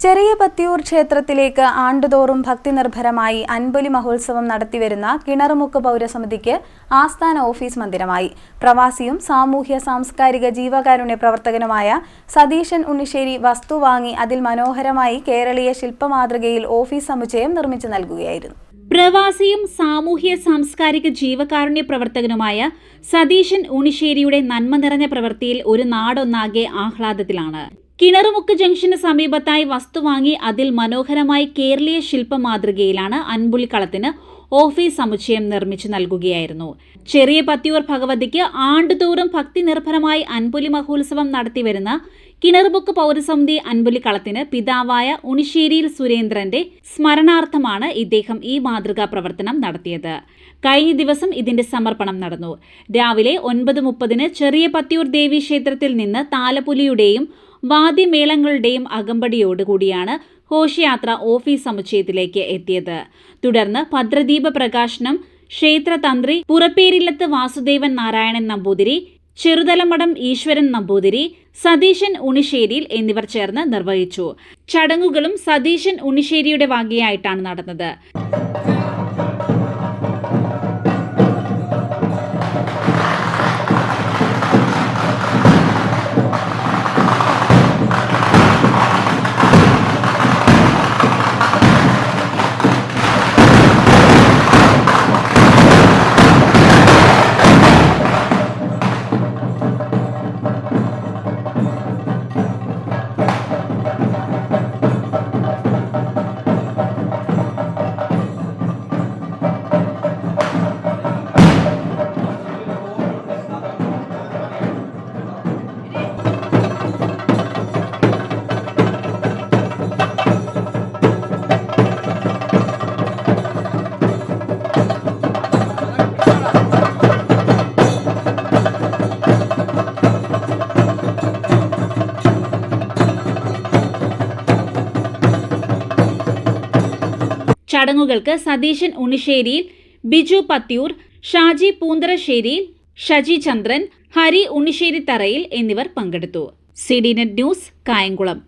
ചെറിയ പത്തിയൂർ ക്ഷേത്രത്തിലേക്ക് ആണ്ടുതോറും ഭക്തിനിർഭരമായി അൻപൊലി മഹോത്സവം നടത്തിവരുന്ന കിണറുമുക്ക് പൗരസമിതിക്ക് ആസ്ഥാന ഓഫീസ് മന്ദിരമായി. പ്രവാസിയും സാമൂഹ്യ സാംസ്കാരിക ജീവകാരുണ്യ പ്രവർത്തകനുമായ സതീശൻ ഉണ്ണിശ്ശേരി വസ്തു വാങ്ങി അതിൽ മനോഹരമായി കേരളീയ ശില്പമാതൃകയിൽ ഓഫീസ് സമുച്ചയം നിർമ്മിച്ചു നൽകുകയായിരുന്നു. പ്രവാസിയും സാമൂഹ്യ സാംസ്കാരിക ജീവകാരുണ്യ പ്രവർത്തകനുമായ സതീശൻ ഉണ്ണിശ്ശേരിയുടെ നന്മ നിറഞ്ഞ പ്രവൃത്തിയിൽ ഒരു നാടൊന്നാകെ ആഹ്ലാദത്തിലാണ്. കിണറുമുക്ക് ജംഗ്ഷന് സമീപത്തായി വസ്തു വാങ്ങി അതിൽ മനോഹരമായി കേരളീയ ശില്പ മാതൃകയിലാണ് അൻപുലിക്കളത്തിന് ഓഫീസ് സമുച്ചയം നിർമ്മിച്ചു നൽകുകയായിരുന്നു. ചെറിയ പത്തിയൂർ ഭഗവതിക്ക് ആണ്ടുതോറും ഭക്തി നിർഭരമായി അൻപുലി മഹോത്സവം നടത്തിവരുന്ന കിണറുമുക്ക് പൗരസമിതി അൻപുലിക്കളത്തിന് പിതാവായ ഉണിശ്ശേരിയിൽ സുരേന്ദ്രന്റെ സ്മരണാർത്ഥമാണ് ഇദ്ദേഹം ഈ മാതൃകാ പ്രവർത്തനം നടത്തിയത്. കഴിഞ്ഞ ദിവസം ഇതിന്റെ സമർപ്പണം നടന്നു. രാവിലെ 9:30 ചെറിയ പത്തിയൂർ ദേവി ക്ഷേത്രത്തിൽ നിന്ന് താലപ്പൊലിയുടെയും വാദ്യമേളങ്ങളുടെയും അകമ്പടിയോടുകൂടിയാണ് ഘോഷയാത്ര ഓഫീസ് സമുച്ചയത്തിലേക്ക് എത്തിയത്. തുടർന്ന് ഭദ്രദീപ പ്രകാശനം ക്ഷേത്രതന്ത്രി പുറപ്പേരില്ലത്ത് വാസുദേവൻ നാരായണൻ നമ്പൂതിരി, ചെറുതലമഠം ഈശ്വരൻ നമ്പൂതിരി, സതീശൻ ഉണ്ണിശ്ശേരിയിൽ എന്നിവർ ചേർന്ന് നിർവഹിച്ചു. ചടങ്ങുകളും സതീശൻ ഉണ്ണിശ്ശേരിയുടെ വകയായിട്ടാണ് നടന്നത്. ചടങ്ങുകൾക്ക് സതീശൻ ഉണ്ണിശ്ശേരിയിൽ, ബിജു പത്തിയൂർ, ഷാജി പൂന്തറശ്ശേരിയിൽ, ഷജി ചന്ദ്രൻ, ഹരി ഉണ്ണിശ്ശേരി തറയിൽ എന്നിവർ പങ്കെടുത്തു. CDNet news, Kayamkulam.